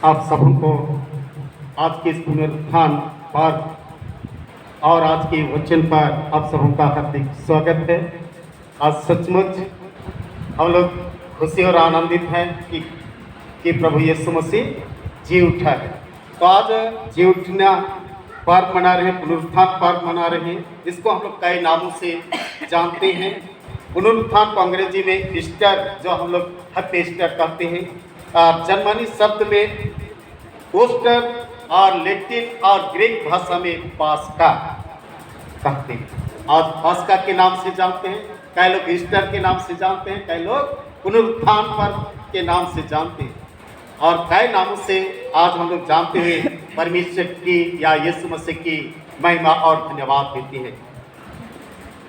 आप सबको आज के इस पुनरुत्थान पर और आज के वचन पर आप सबों का हार्दिक स्वागत है। आज सचमुच हम लोग खुशी और आनंदित हैं कि प्रभु यीशु मसीह जी उठा है। तो आज जी उठना पर्व मना रहे हैं, पुनरुत्थान पर्व मना रहे हैं। इसको हम लोग कई नामों से जानते हैं। पुनरुत्थान को अंग्रेजी में ईस्टर, जो हम लोग हैप्पी ईस्टर कहते हैं। जर्मनी शब्द में ओस्टर और लैटिन और ग्रीक भाषा में पास्का कहते हैं। आज पास्का के नाम से जानते हैं, कई लोग ईस्टर के नाम से जानते हैं, कई लोग पुनरुत्थान पर्व के नाम से जानते हैं और कई नामों से आज हम लोग जानते हुए परमेश्वर की या यीशु मसीह की महिमा और धन्यवाद देते हैं।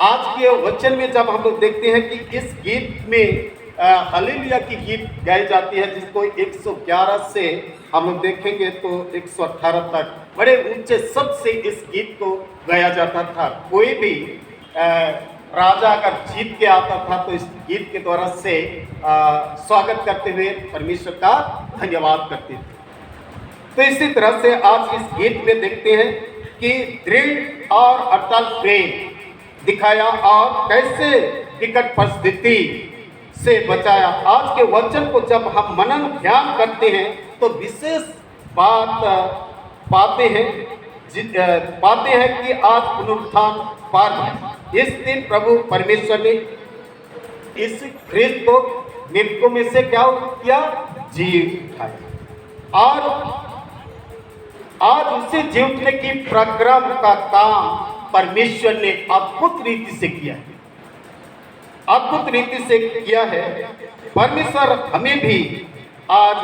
आज के वचन में जब हम लोग देखते हैं कि इस गीत में हालेलुया की गीत गाई जाती है, जिसको 111 से हम लोग देखेंगे तो 118 तक बड़े ऊंचे शब्द से इस गीत को गाया जाता था। कोई भी राजा अगर जीत के आता था तो इस गीत के द्वारा से स्वागत करते हुए परमेश्वर का धन्यवाद करते थे। तो इसी तरह से आज इस गीत में देखते हैं कि दृढ़ और अटल प्रेम दिखाया और कैसे विकट परिस्थिति से बचाया। आज के वचन को जब हम मनन ध्यान करते हैं तो विशेष बात पाते हैं कि आज पुनरुत्थान पर्व है। इस दिन प्रभु परमेश्वर ने इस ख्रीस्त को मृतकों में से क्या किया? जी उठाया और आज उसे जी उठने की प्रक्रम का काम परमेश्वर ने अद्भुत रीति से किया है, अद्भुत रीति से किया है। परमेश्वर हमें भी आज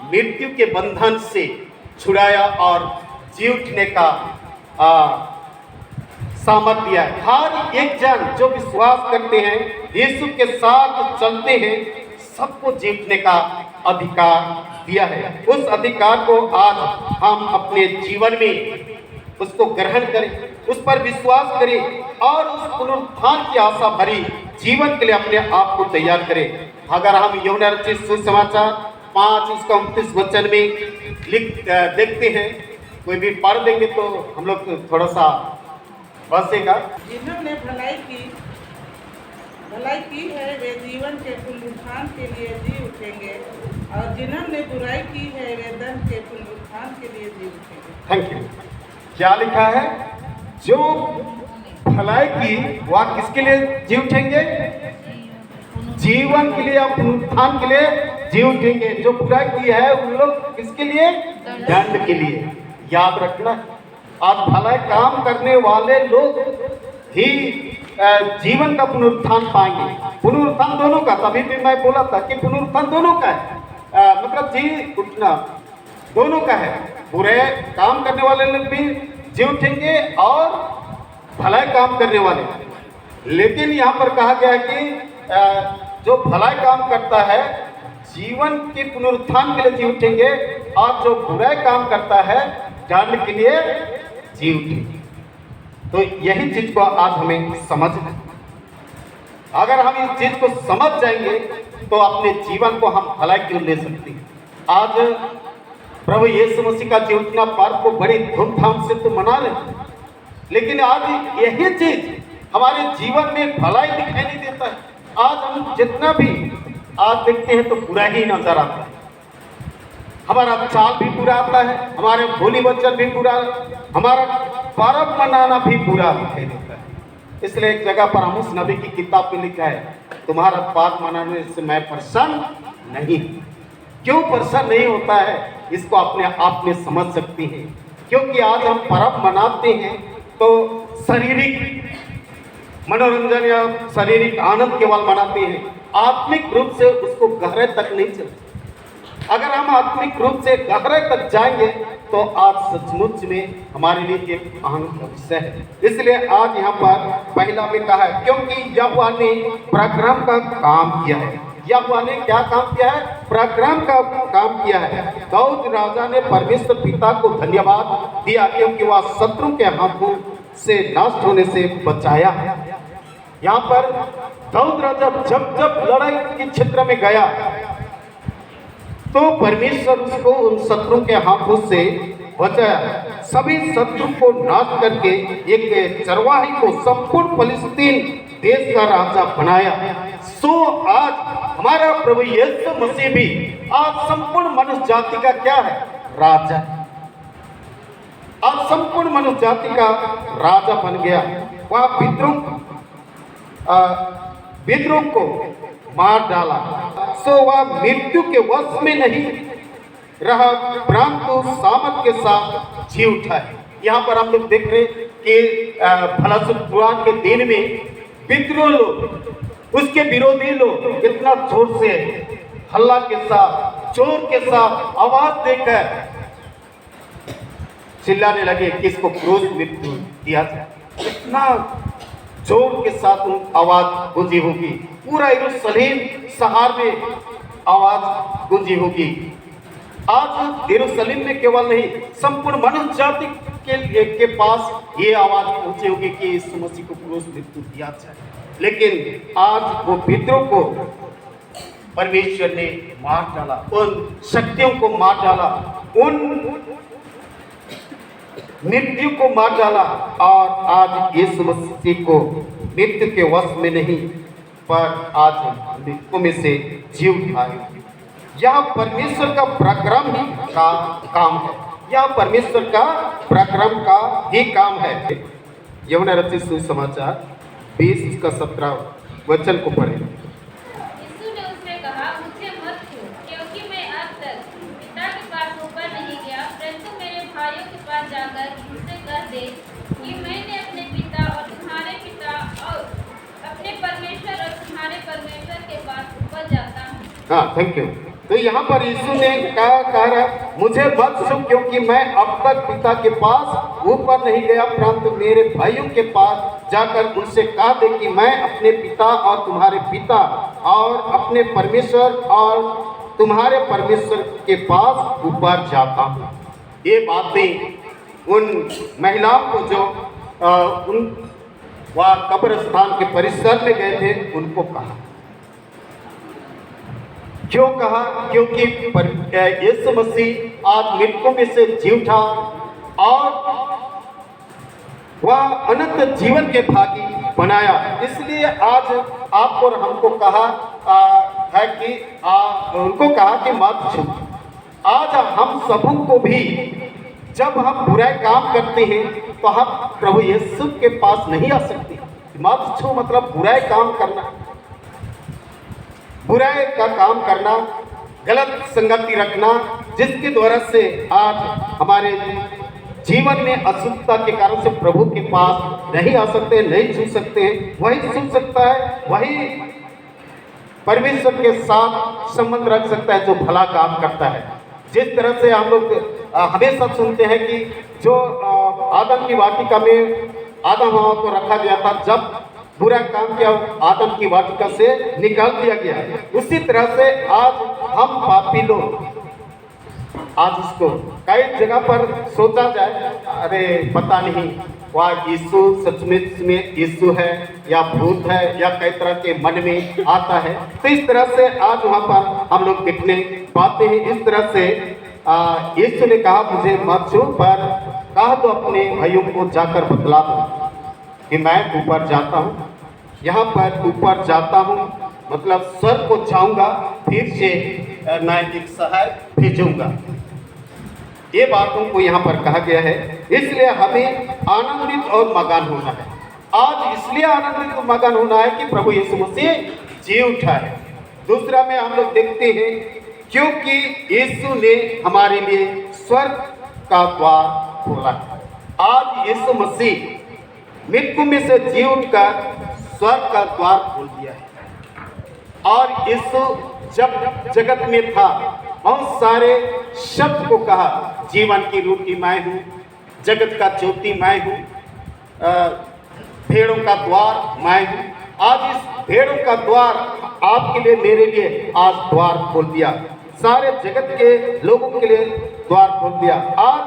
मृत्यु के बंधन से छुड़ाया और जी उठने का सामर्थ दिया है। हर एक जन जो विश्वास करते हैं, यीशु के साथ चलते हैं, सबको जी उठने का अधिकार दिया है। उस अधिकार को आज हम अपने जीवन में उसको ग्रहण करें, उस पर विश्वास करें और उस पुनरुत्थान की आशा भरी जीवन के लिए अपने आप को तैयार करें। अगर हम यूहन्ना रचित सुसमाचार 5:29 वचन में देखते हैं, कोई भी पढ़ देंगे तो हम लोग थोड़ा सा बसेगा। जिन्होंने भलाई की है वे जीवन के पुनरुत्थान के लिए जी उठेंगे और जिन्होंने बुराई की है वे दंड के पुनरुत्थान के लिए जी उठेंगे। Thank you. क्या लिखा है? जो भलाई की वह किसके लिए जी उठेंगे? जीवन के लिए या पुनरुत्थान के लिए जी उठेंगे। जो बुराई की है उन लोग किसके लिए? दंड के लिए। याद रखना, आज भलाई काम करने वाले लोग ही जीवन का पुनरुत्थान पाएंगे। पुनरुत्थान दोनों का, तभी भी मैं बोला था कि पुनरुत्थान दोनों का है, मतलब जी उठना दोनों का है। बुरे काम करने वाले लोग भी जी उठेंगे और भलाई काम करने वाले। लेकिन यहाँ पर कहा गया है कि जो भलाई काम करता है जीवन के पुनरुत्थान के लिए जी उठेंगे और जो बुराई काम करता है दंड के लिए जी उठेंगे। तो यही चीज को आज हमें समझना है। अगर हम इस चीज को समझ जाएंगे तो अपने जीवन को हम भलाई की ओर ले सकते हैं। आज प्रभु यीशु मसीह का जी उठना पर्व को बड़ी धूमधाम से तो मना रहे हैं, लेकिन आज यही चीज हमारे जीवन में भलाई दिखाई नहीं देता है। आज हम जितना भी आज देखते हैं तो बुरा ही नजर आता है। हमारा चाल भी बुरा आता है, हमारे बोली वचन भी बुरा, हमारा पर्व मनाना भी बुरा दिखाई देता है। इसलिए एक जगह पर आमोस नबी की किताब में लिखा है, तुम्हारा पर्व मनाने से मैं प्रसन्न नहीं। क्यों प्रसन्न नहीं होता है, इसको अपने आप में समझ सकती हैं। क्योंकि आज हम पर्व मनाते हैं तो शारीरिक मनोरंजन या शारीरिक आनंद केवल मनाते हैं, आत्मिक रूप से उसको गहरे तक नहीं चलते। अगर हम आत्मिक रूप से गहरे तक जाएंगे तो आज सचमुच में हमारे लिए एक आनंद का विषय है। इसलिए आज यहाँ पर पहला में कहा है, क्योंकि यहोवा ने पराक्रम का काम किया है। यहोवा ने क्या काम किया है? पराक्रम का काम किया है। दाऊद राजा ने परमेश्वर पिता को धन्यवाद दिया क्योंकि वह शत्रु के हाथों से नष्ट होने से बचाया। यहाँ पर दाऊद राजा जब जब लड़ाई के क्षेत्र में गया तो परमेश्वर उसको उन शत्रुओं के हाथों से बचाया, सभी शत्रु को नाश करके एक चरवाही को संपूर्ण फिलिस्तीन देश का राजा बनाया। सो आज हमारा प्रभु यीशु मसीह भी आज संपूर्ण मनुष्य जाति का क्या है? राजा। आज संपूर्ण मनुष्य जाति का राजा बन गया। वह विद्रोह को मार डाला। सो वह मृत्यु के वश में नहीं रहा, परंतु सामर्थ के साथ जी उठा है। यहाँ पर हम लोग देख रहे हैं कि फलसुफ कुरान के दिन में विद्रोह लोग, उसके विरोधी लोग कितना जोर से हल्ला के साथ, जोर के साथ आवाज देकर चिल्लाने लगे कि इसको क्रूस मृत्यु दिया जाए। इतना जोर के साथ आवाज गूंजी होगी, पूरा यरूशलेम शहर में आवाज गूंजी होगी। आज यरूशलेम में केवल नहीं, संपूर्ण मनुष्य जाति के पास ये आवाज पहुंची होगी कि यीशु मसीह को क्रूस मृत्यु दिया जाए। लेकिन आज वो विद्रोह को परमेश्वर ने मार डाला, उन शक्तियों को मार डाला, उन मृत्यु को मार डाला। और आज यीशु मसीह को मृत्यु के वश में नहीं, पर आज मृत्यु में से जी उठाए। यह परमेश्वर का पराक्रम ही का काम है, यह परमेश्वर का पराक्रम का ही काम है। यूहन्ना रचित सुसमाचार 20 का 17 वचन को पढ़े। यीशु ने उससे कहा, मुझे मत छू, क्योंकि मैं अब तक पिता के पास ऊपर नहीं गया, परंतु मेरे भाइयों के पास जाकर उनसे कह दे कि मैंने अपने पिता और तुम्हारे पिता और अपने परमेश्वर और तुम्हारे परमेश्वर के पास ऊपर जाता हूँ। हाँ, थैंक यू। तो यहाँ पर यीशु ने कहा मुझे मत छू, क्योंकि मैं अब तक पिता के पास ऊपर नहीं गया, परंतु मेरे भाइयों के पास जाकर उनसे कहा दे कि मैं अपने पिता और तुम्हारे पिता और अपने परमेश्वर और तुम्हारे परमेश्वर के पास ऊपर जाता हूँ। ये बातें उन महिलाओं को जो उन वह कब्रिस्तान के परिसर में गए थे उनको कहा। क्यों कहा? क्योंकि यीशु मसीह आज मृतकों में से जी उठा और वह अनंत जीवन के भागी बनाया। इसलिए आज आपको और हमको कहा है कि उनको कहा कि मत छू। आज हम सबों को भी जब हम बुराई काम करते हैं तो हम प्रभु यीशु के पास नहीं आ सकते। मत छू मतलब बुराई काम करना, बुराई का काम करना, गलत संगति रखना, जिसके द्वारा से आज हमारे जीवन में अशुद्धता के कारण से प्रभु के पास नहीं आ सकते, नहीं छू सकते। वही छू सकता है, वही परमेश्वर के साथ संबंध रख सकता है जो भला काम करता है। जिस तरह से हम लोग हमेशा सुनते हैं कि जो आदम की वाटिका में आदम हवा को रखा गया था, जब बुरा काम किया आदम की वाटिका से निकाल दिया गया। उसी तरह से आज हम पापी लोग, आज इसको कई जगह पर सोचा जाए, अरे पता नहीं वह यीशु सचमुच में यीशु है या भूत है या कई तरह के मन में आता है। तो इस तरह से आज वहाँ पर हम लोग देखने पाते हैं। इस तरह से यीशु ने कहा मुझे मत छू, पर कहा तो अपने भाइयों को जाकर बतला दो कि मैं ऊपर जाता हूँ। यहाँ पर ऊपर जाता हूँ मतलब स्वर्ग को जाऊँगा, फिर से मैं एक शहर भेजूँगा। ये बातों को यहाँ पर कहा गया है। इसलिए हमें आनंदित और मगन होना है। आज इसलिए आनंदित और मगन होना है कि प्रभु यीशु मसीह जी उठा है। दूसरा में हम लोग देखते हैं क्योंकि यीशु ने हमारे लिए स्वर्ग का द्वार खोला है। आज यीशु मसीह मृत्यु में से जी उठकर स्वर्ग का द्वार खोल दिया है। और यीशु जब जगत में था बहुत सारे शब्द को कहा, जीवन की रोटी मैं हूँ, जगत का ज्योति मैं हूँ, भेड़ों का द्वार मैं हूँ। आज इस भेड़ों का द्वार आपके लिए मेरे लिए आज द्वार खोल दिया, सारे जगत के लोगों के लिए द्वार खोल दिया। आज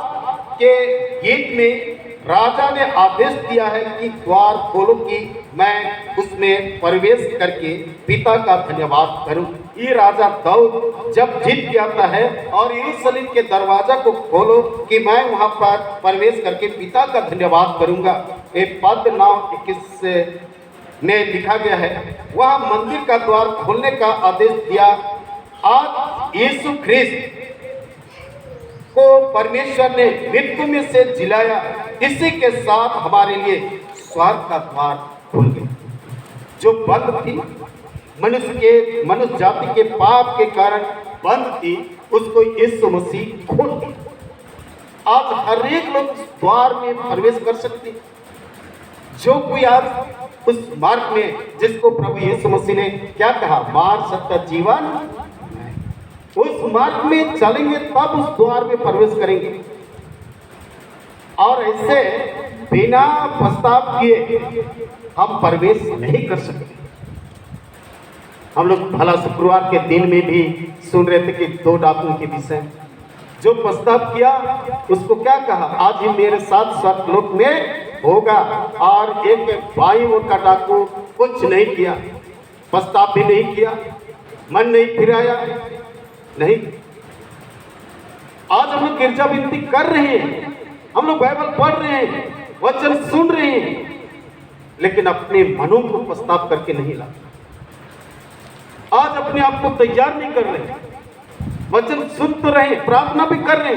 के गीत में राजा ने आदेश दिया है कि द्वार खोलो कि मैं उसमें प्रवेश करके पिता का धन्यवाद करूं। ये राजा दाऊद जब जीत के आता है और यरूशलेम के दरवाजा को खोलो कि मैं वहां पर प्रवेश करके पिता का धन्यवाद करूंगा, एक पद 9:21 में लिखा गया है। वह मंदिर का द्वार खोलने का आदेश दिया। आज यीशु ख्रिस्त को परमेश्वर ने मृत्यु में से जिलाया, इसी के साथ हमारे लिए स्वर्ग का द्वार खुल गया। जो बंद थी, मनुष्य जाति के पाप के कारण बंद थी, उसको यीशु मसीह खोल दिया। आज हर एक लोग उस द्वार में प्रवेश कर सकते। जो कोई आज उस मार्ग में, जिसको प्रभु यीशु मसीह ने क्या कहा, मार्ग सत्य जीवन, उस मार्ग में चलेंगे तब उस द्वार में प्रवेश करेंगे। और ऐसे बिना प्रस्ताव किए हम प्रवेश नहीं कर सकते। हम लोग भला शुक्रवार के दिन में भी सुन रहे थे कि 2 डाकुओं के विषय, जो प्रस्ताव किया उसको क्या कहा, आज ही मेरे साथ स्वर्गलोक में होगा। और एक बाईं ओर का डाकू कुछ नहीं किया, प्रस्ताव भी नहीं किया, मन नहीं फिराया, नहीं। आज हम लोग गिरजा विनती कर रहे हैं, हम लोग बाइबल पढ़ रहे हैं, वचन सुन रहे हैं, लेकिन अपने मनों को प्रस्ताव करके नहीं लाते। आज अपने आप को तैयार नहीं कर रहे, वचन सुन तो रहे, प्रार्थना भी कर रहे,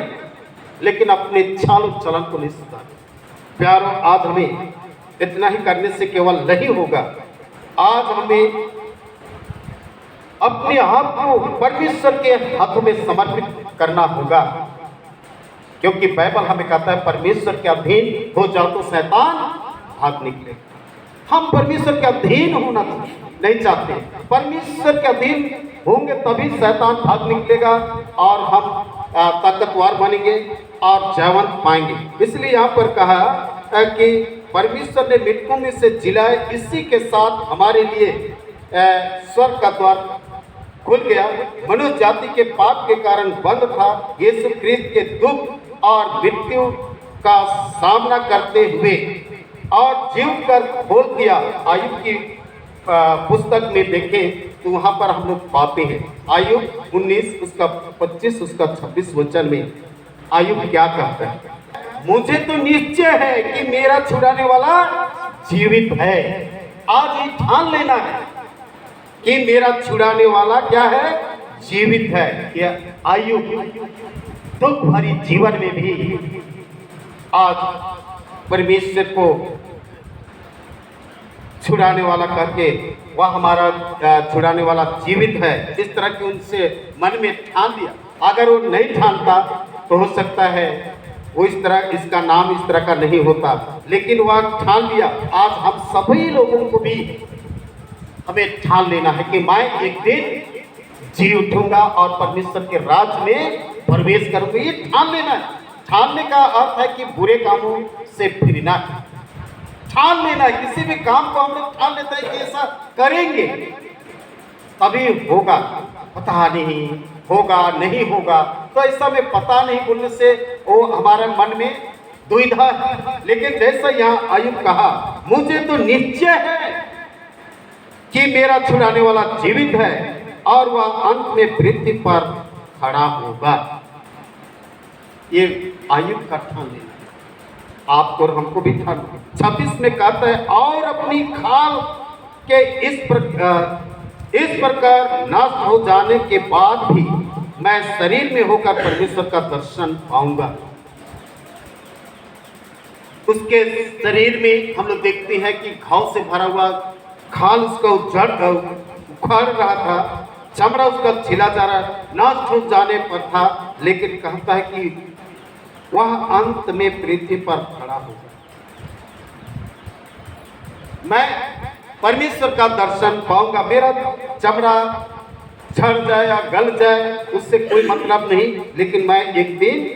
लेकिन अपने चाल और चलन को नहीं सुधार। प्यारो, आज हमें इतना ही करने से केवल नहीं होगा। आज हमें अपने आप को परमेश्वर के हाथों में समर्पित करना होगा, क्योंकि बाइबल हमें कहता है परमेश्वर के अधीन हो जाओ तो शैतान भाग निकले। हम परमेश्वर के अधीन होना नहीं चाहते। परमेश्वर के अधीन होंगे तभी शैतान भाग निकलेगा और हम ताकतवर बनेंगे और जयवंत पाएंगे। इसलिए यहाँ पर कहा कि परमेश्वर ने मृतकों में से जिलाए, इसी के साथ हमारे लिए स्वर्ग का द्वार खुल गया। मनुष्य जाति के पाप के कारण बंद था। यीशु ख्रिस्त के दुख और मृत्यु का सामना करते हुए और जीव कर खोल दिया। आयुब की पुस्तक में देखें तो वहाँ पर हम लोग पाते हैं, आयुब 19 उसका 25 उसका 26 वचन में आयुब क्या कहता है, मुझे तो निश्चय है कि मेरा छुड़ाने वाला जीवित है। आज ये ठान लेना है कि मेरा छुड़ाने वाला क्या है, जीवित है। क्या आयुब दुख भरी जीवन में भी आज परमेश्वर को छुड़ाने वाला करके वह हमारा छुड़ाने वाला जीवित है, इस तरह की उनसे मन में ठान दिया। अगर वो नहीं ठानता तो हो सकता है वो इस तरह, इसका नाम इस तरह का नहीं होता, लेकिन वह ठान लिया। आज हम सभी लोगों को भी हमें ठान लेना है कि मैं एक दिन जी उठूंगा और परमेश्वर के राज में प्रवेश करूंगा। ये ठान लेना है। ठानने का अर्थ है कि बुरे कामों से फिरना है। ठान लेना है, किसी भी काम को हम लोग ठान लेते हैं कि ऐसा करेंगे तभी होगा, पता नहीं होगा नहीं होगा, तो ऐसा में पता नहीं बोलने से वो हमारे मन में दुविधा है। लेकिन जैसा यहाँ आयुब कहा, मुझे तो निश्चय है कि मेरा छुड़ाने वाला जीवित है और वह अंत में पृथ्वी पर खड़ा होगा। ये आयुब का ठान लेना, आपको और हमको भी ठान। 26 में कहता है, और अपनी खाल के इस प्रकार नाश हो जाने के बाद भी मैं शरीर में होकर परमेश्वर का दर्शन पाऊंगा। उसके शरीर में हम लोग देखते हैं कि घाव से भरा हुआ खाल उसका उखड़ रहा था, चमड़ा उसका छिला जा रहा, नष्ट हो जाने पर था, लेकिन कहता है कि वह अंत में पृथ्वी पर खड़ा होगा। मैं परमेश्वर का दर्शन पाऊंगा। मेरा चमड़ा झड़ जाए या गल जाए उससे कोई मतलब नहीं, लेकिन मैं एक दिन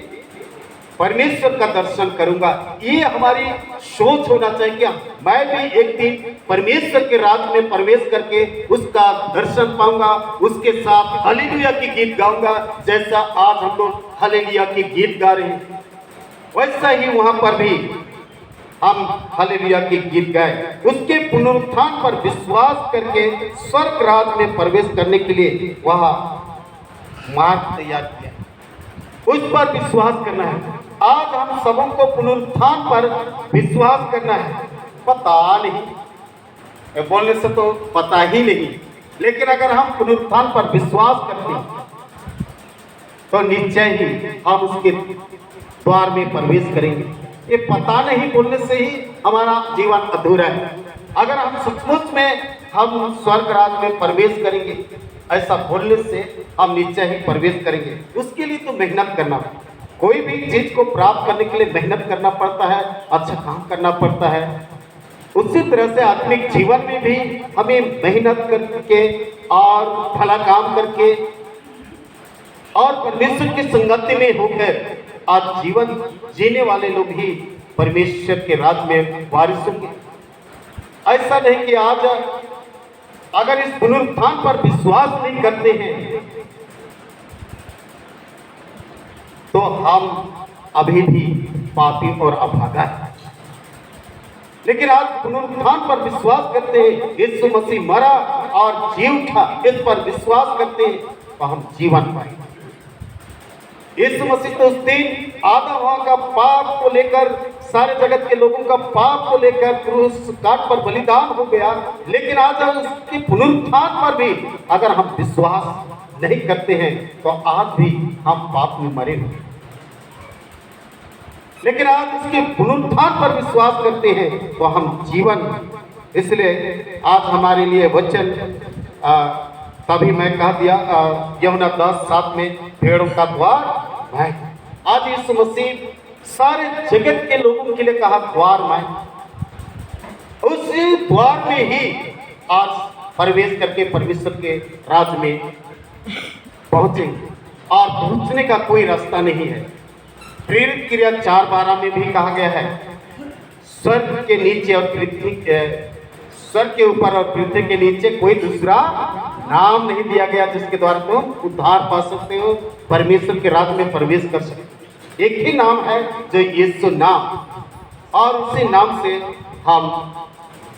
परमेश्वर का दर्शन करूंगा। ये हमारी सोच होना चाहिए कि मैं भी एक दिन परमेश्वर के राज में प्रवेश करके उसका दर्शन पाऊंगा, उसके साथ हालेलुया की गीत गाऊंगा। जैसा आज हम लोग हालेलुया की गीत गा रहे हैं, वैसा ही वहां पर भी हम हालेलुया के गीत गाए, उसके पुनरुत्थान पर विश्वास करके स्वर्ग राज में प्रवेश करने के लिए वह मार्ग तैयार किया, उस पर विश्वास करना है। आज हम सबों को पुनरुत्थान पर विश्वास करना है। पता नहीं, बोलने से तो पता ही नहीं, लेकिन अगर हम पुनरुत्थान पर विश्वास करते हैं तो निश्चय ही हम उसके द्वार में प्रवेश करेंगे। ये पता नहीं बोलने से ही हमारा जीवन अधूरा है। अगर हम सचमुच में हम स्वर्ग राज में प्रवेश करेंगे, ऐसा बोलने से हम निश्चय ही प्रवेश करेंगे। उसके लिए तो मेहनत करना, कोई भी चीज को प्राप्त करने के लिए मेहनत करना पड़ता है, अच्छा काम करना पड़ता है। उसी तरह से आत्मिक जीवन में भी हमें मेहनत करके और भला काम करके और परमेश्वर की संगति में होकर आज जीवन जीने वाले लोग ही परमेश्वर के राज में वारिस होंगे। ऐसा नहीं कि आज अगर इस पुनरुत्थान पर विश्वास नहीं करते हैं तो हम अभी भी पापी और अभागा हैं। लेकिन आज पुनरुत्थान पर विश्वास करते हैं, यीशु मसीह मरा और जी उठा, इस पर विश्वास करते हैं तो हम जीवन पाएंगे। यीशु मसीह तो उस दिन आदम हव्वा का पाप को लेकर, सारे जगत के लोगों का पाप को लेकर क्रूस काट पर बलिदान हो गया, लेकिन आज हम उसके पुनरुत्थान पर भी अगर हम विश्वास नहीं करते हैं तो आज भी हम पाप में मरे हुए। लेकिन आज उसके पुनरुत्थान पर विश्वास करते हैं तो हम जीवन। इसलिए आज हमारे लिए वचन तभी मैं कह दिया यूहन्ना 10:7 में भेड़ों का द्वार मैं। आज यीशु मसीह सारे जगत के लोगों के लिए कहा द्वार मैं, उस द्वार में ही आज प्रवेश करके परमेश्वर के राज में पहुंचेंगे और पहुंचने का कोई रास्ता नहीं है। प्रेरित क्रिया 4:12 में भी कहा गया है, स्वर्ग के नीचे और पृथ्वी स्वर्ग के ऊपर और पृथ्वी के नीचे कोई दूसरा नाम नहीं दिया गया जिसके द्वारा तुम उद्धार पा सकते हो, परमेश्वर के राज में प्रवेश कर सकते हो। एक ही नाम है जो यीशु नाम, और उसी नाम से हम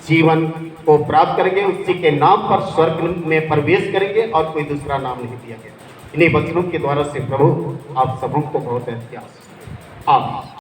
जीवन को प्राप्त करेंगे, उसी के नाम पर स्वर्ग में प्रवेश करेंगे और कोई दूसरा नाम नहीं दिया गया। इन्हीं वचनों के द्वारा से प्रभु आप सबों को बहुत आशीष। आमीन।